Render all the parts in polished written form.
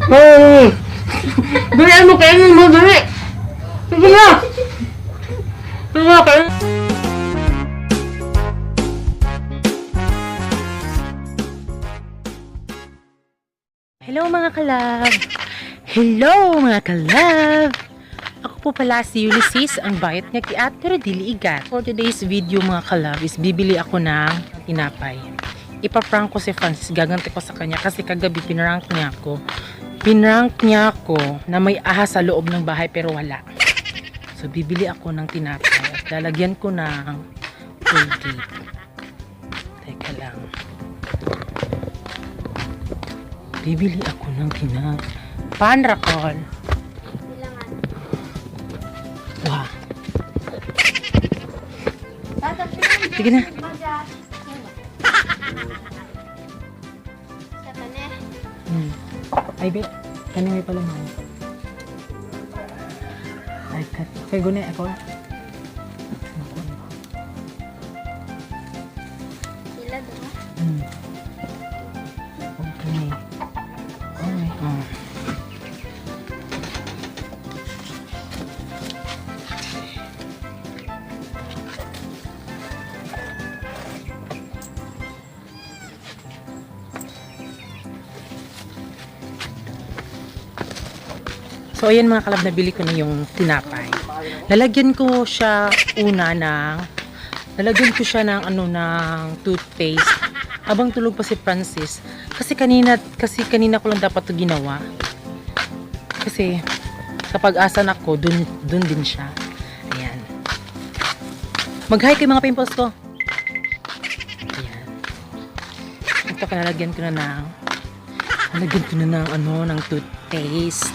Hey! Bilihan mo, kainin mo, dali! Sige na! Sige na, kainin! Hello mga kalab! Hello mga kalab! Ako po pala si Ulysses, ang bayat nga kiat pero dili igat. For today's video mga kalab is bibili ako ng tinapay. Ipaprank ko si Francis, gaganti ko sa kanya kasi kagabi pinrank niya ako. Pinrank niya ako na may ahas sa loob ng bahay pero wala. So bibili ako ng tinapay at lalagyan ko ng Colgate. Teka lang. Bibili ako ng panrakol. Wah. Sige na. Ay, be. Kani may palaman. Ay, kat. Kaya guni ako. Sila doon. Okay. Okay. Oh. So, ayan mga kalab, nabili ko na yung tinapay. Lalagyan ko siya ng toothpaste. Habang tulog pa si Francis. Kasi kanina ko lang dapat 'to ginawa. Kasi kapag asan ako, dun din siya. Ayan. Mag-hi kay mga pimples ko. Ayan. Ito lalagyan ko na ng toothpaste.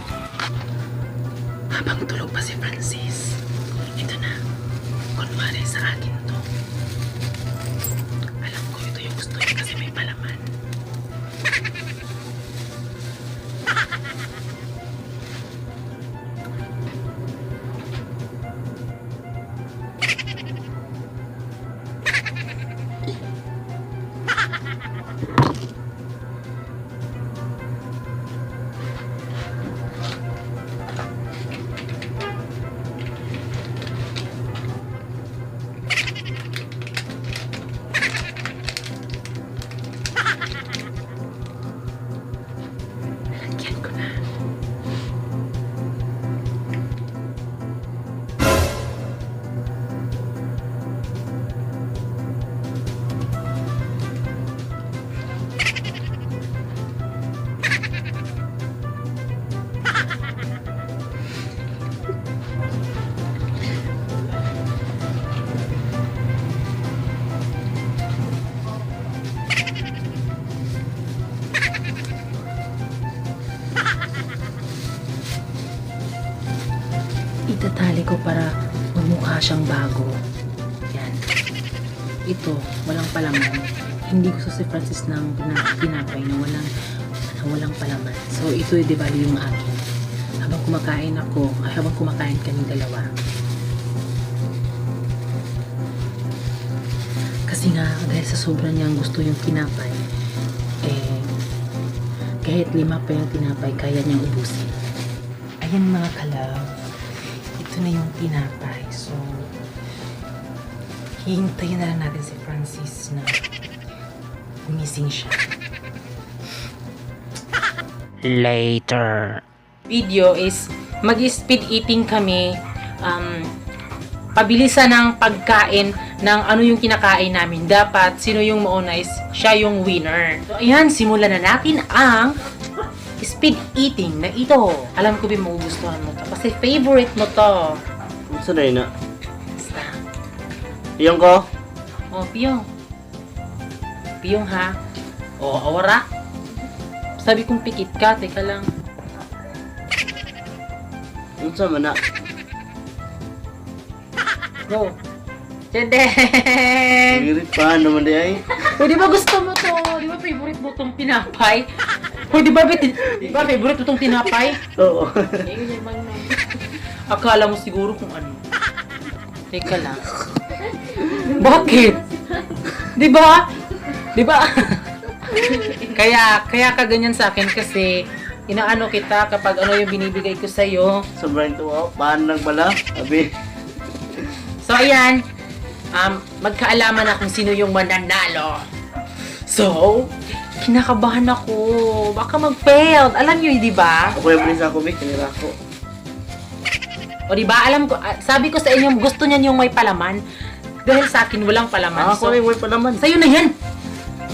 Habang tulog pa si Francis. Ito na. Kunwari sa akin to. Alam ko ito yung gusto niya kasi may palaman. Lagyan ko na. Itatali ko para magmukha siyang bago. Yan. Ito, walang palaman. Hindi gusto si Francis ng tinapay na walang palaman. So, ito di bali yung akin. Habang kumakain kaming dalawa. Kasi nga, dahil sa sobrang niyang gusto yung tinapay, kahit 5 pa yung tinapay, kaya niyang ubusin. Ayan mga kalab. Ito na yung tinapay. So, hihintayin na lang natin si Francis na gumising siya. Later. Video is mag-speed eating kami. Pabilisan ng pagkain ng ano yung kinakain namin. Dapat, sino yung mauna is siya yung winner. So, ayan, simulan na natin ang speed eating na ito. Alam ko magugustuhan mo to kasi favorite mo to. Saan na yun na? Basta. Iyong ko? Oh, piyong. Piyong ha. Oh, awara. Sabi kong pikit ka, teka lang. Saan man na? Go. Tadeng! Hirit pa naman di ay. O, di ba gusto mo to? Di ba favorite mo tong tinapay? O, di ba favorite mo tong tinapay? Oo. Akala mo siguro kung ano. Teka lang. Bakit? Di ba? Di ba? kaya ka ganyan sa akin kasi inaano kita kapag ano yung binibigay ko sa'yo. Sobrang tuwa. Paano lang pala? Sabi. So, ayan. Magkaalaman na kung sino yung mananalo. So, kinakabahan ako. Baka mag-fail. Alam nyo, di ba? Ako yung prisa ko, Vic. Kanira ko. O di ba? Alam ko, sabi ko sa inyo, gusto niyan yung may palaman. Dahil sa akin, walang palaman. Ako rin, wait pa naman. Sa'yo na yan.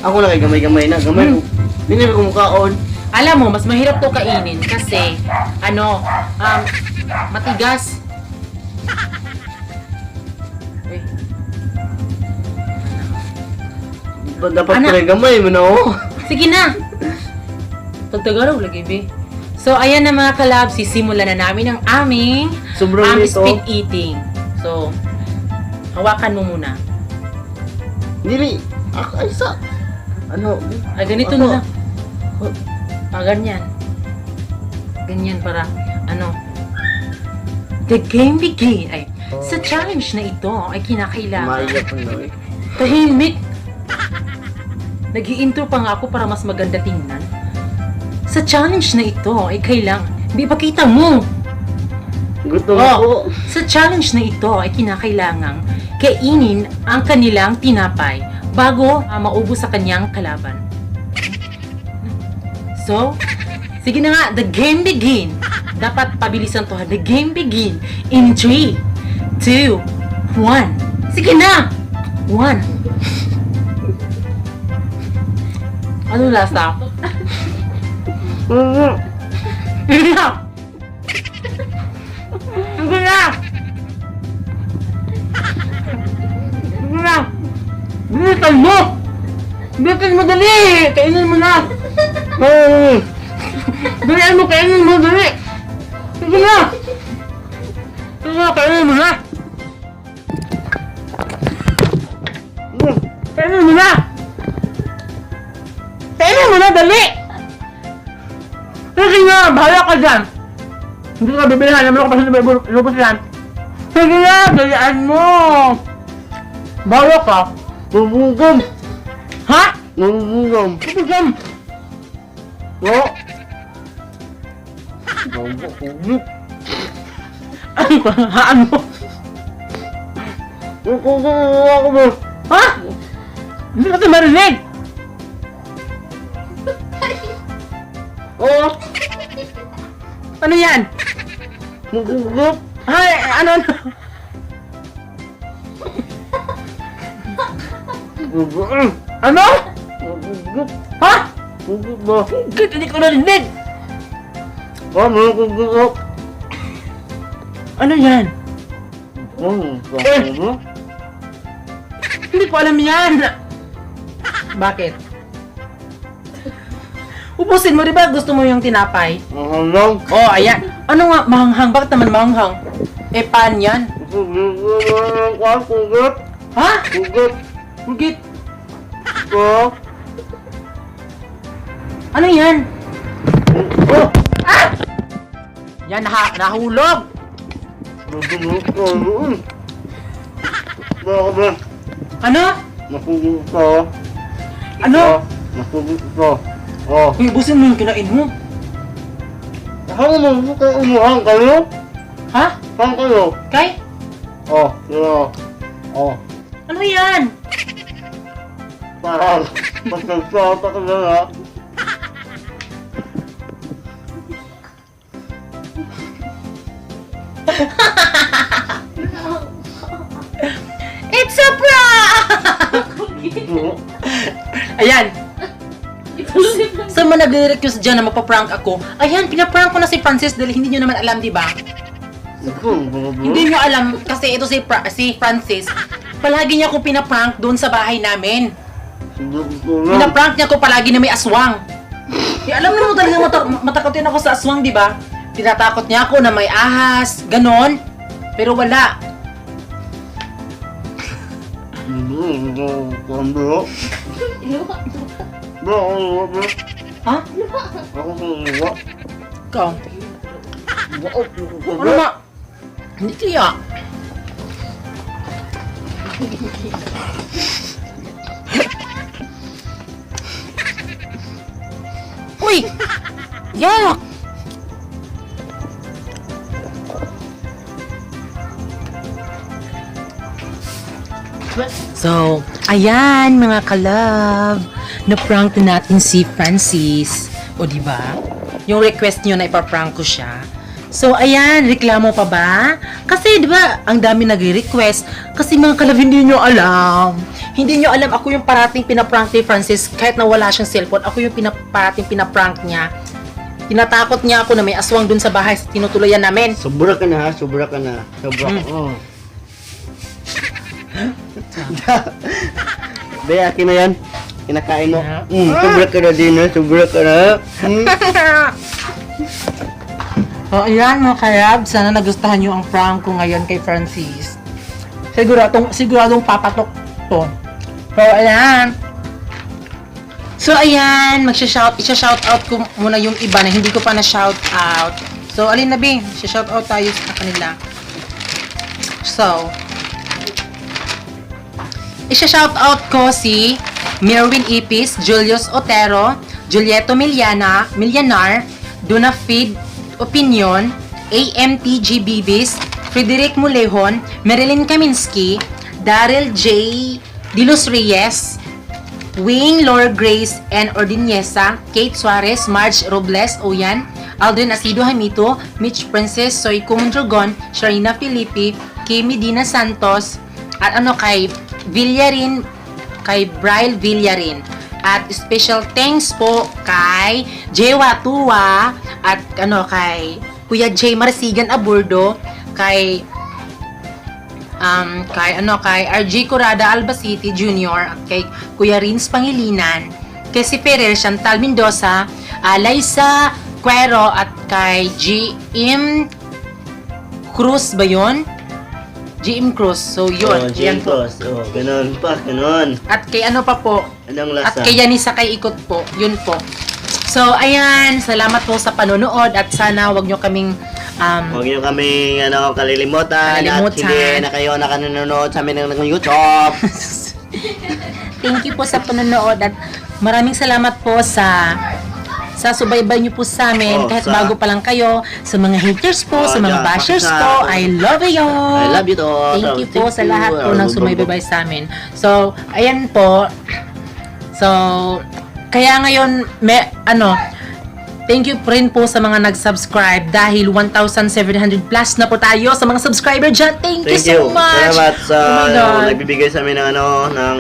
Ako lang ay gamay-gamay na. Gamay ko. Hindi ko mukhaon. Alam mo, mas mahirap to kainin kasi, matigas. Uy, Dapat Anak. ko rin gamay mo na ako. sige na. Pagtagarog lagi, be. So, ayan na mga kalab, sisimulan na namin ang aming Sobrang ito. speed eating. So, hawakan mo muna. Dili. Ay, sa. Ano? Ay, ganito Ako. na lang. Ganyan. Ganyan para, the game begin. Ay, sa challenge na ito ay kinakailangan. Maya pa na eh. Tahimik. Nag-i-intro pa nga ako para mas maganda tingnan. Sa challenge na ito ay kailangan. Di ba kita mo? Gutom Oh. ako. Sa challenge na ito ay kinakailangang kainin ang kanilang tinapay bago maubos sa kanyang kalaban. So, sige na nga, the game begin. Dapat pabilisan to ha. The game begin in 3, 2, 1. Sige na! 1. Ano lasa? Sige na! Sige na! Sige na! Bilisan mo! Bilisan mo dali! Kainin mo na! Bilisan mo, kainin mo dali! Sige na! Sige na, kainin mo na! Kainin mo na! Kainin mo na, dali! Sige na, bahala ka dyan! Hindi ka bibilihan, naman ako pa sa lubos yan. Sige na, dalian mo! Bahala ka! Bubugam. Ha? Bubugam. Kapagam! Oo. Bubugam. Ano ba? Haan mo? Ako ba? Ha? Hindi ka ito marinig! Oo. Ano yan? Bubugam. Ay, ano? Bubugam. Ano? Bubugam. Ha? Bubugam. Hindi ko narinig! Bubugam. Ano yan? Bubugam. Hindi ko alam yan! Bakit? Ubusin mo, di ba? Gusto mo yung tinapay? Mahalang. Oh, ayan. Ano nga? Mahanghang. Bakit naman mahanghang? Eh, pan yan? Kugat. Ha? Kugat. Hugit. Ko. Ano yan? Oh! Ah! Yan, nahulog! Bubugam ko. Bakit ba? Ano? Nakugot ko. Ano? Nakugot ko. Oh. Uy, ubusin mo yung kinain mo. Ako mo kayo umuhang kayo? Ha? Saan kayo? Kay? Oh, yun. Oh. Ano yan? Parang magsagsata ka na ha. It's a prank! Ayan. Sa mga nagre-request dyan na mapaprank ako, ayan, pinaprank ko na si Francis dahil hindi nyo naman alam, di ba? Hindi nyo alam kasi ito si Francis, palagi niya ako pinaprank doon sa bahay namin. Pinaprank niya ako palagi na may aswang. Eh, alam mo talaga matakotin ako sa aswang, di ba? Tinatakot niya ako na may ahas, ganon. Pero wala. Ha? Ikaw? Ano ma? Hindi tiya. Uy! Yak! So, ayan mga kalab. Na-prank na natin si Francis. O di ba? Yung request niyo na ipaprank ko siya. So, ayan, reklamo pa ba? Kasi, di ba, ang dami nagre-request. Kasi mga kalab, hindi nyo alam. Hindi nyo alam, ako yung parating pinaprank ni Francis. Kahit na wala siyang cellphone, ako yung parating pinaprank niya. Tinatakot niya ako na may aswang dun sa bahay sa tinutuluyan namin. Sobra ka na ha, sobra ka na. Sobra ka. Oh. Be, akin na yan. Kinakain mo. Sobra ka na din ha, sobra ka na. So, ayan mga kalab, sana nagustuhan nyo ang prank ko ngayon kay Francis. Siguradong papatok to. So, ayan. So, ayan, isa-shoutout ko muna yung iba na hindi ko pa na-shoutout. So, alin na Bing? Isa-shoutout tayo sa kanila. So, isa-shoutout ko si Merwin Ipis, Julius Otero, Julieto Millanar, Duna Feed Opinion, AMTG Bibis, Frederick Mulehon, Marilyn Kaminsky, Daryl J. Dilos Reyes, Wing Lord Grace and Ordiniesa, Kate Suarez, Marge Robles, Oyan, Aldrin Asido Hamito, Mitch Princess, Soy Kumundragon, Sharina Filipi, Kim Medina Santos, at kay Villarin, kay Bryle Villarin. At special thanks po kay Jewa Tua at kay Kuya J. Marsigan Aburdo, kay RG Corrada Albacete Jr. at kay Kuya Rins Pangilinan, kay si Ferrer Chantal Mendoza, Liza Cuero at kay GM Cruz ba yun? GM Cruz. So yun. Yan po. Oh, ganun pa, ganun. At kay pa po? Anong At lasa? kay Yanisa kay Ikot po. Yun po. So ayan, salamat po sa panonood at sana wag nyo kaming Huwag niyo kami kalilimutan at Kalilimutan. hindi na kayo nakanonood sa amin ng YouTube. thank you po sa panonood at maraming salamat po sa subaybay niyo po sa amin Oh, kahit sa- bago pa lang kayo, sa mga haters po, sa mga yeah, bashers pakisa. po, I love you. I love you to. Thank you po sa lahat po ng sumaybay sa amin. So, ayan po. So, kaya ngayon thank you rin po sa mga nag-subscribe dahil 1,700 plus na po tayo sa mga subscriber dyan. Thank you so much. Salamat sa Oh my God. nagbibigay sa amin ng ng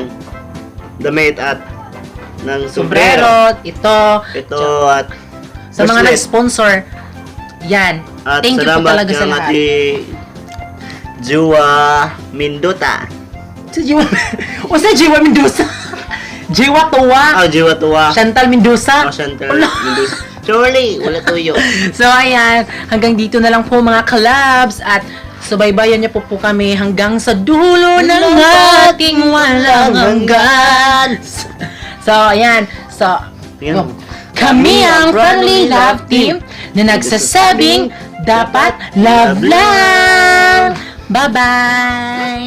damit at ng Sombrero, ito, Ito at sa mga bracelet. nag-sponsor. Yan. At Thank you po salamat talaga sa kang lahat. ati Jua Mindota. Si Jiwa, o sa Jiwa Mendoza. Jiwa Tuwa. Jua Tuwa. Chantal Mendoza. Chantal Wala. Mendoza. Surely, wala tuyo. So, ayan. Hanggang dito na lang po mga kalabs. At subaybayan niyo po kami hanggang sa dulo ng ating walang hanggan. So, ayan. So, Ayan. kami ang Friendly Love Team na nagsasabing dapat love lang. Bye-bye!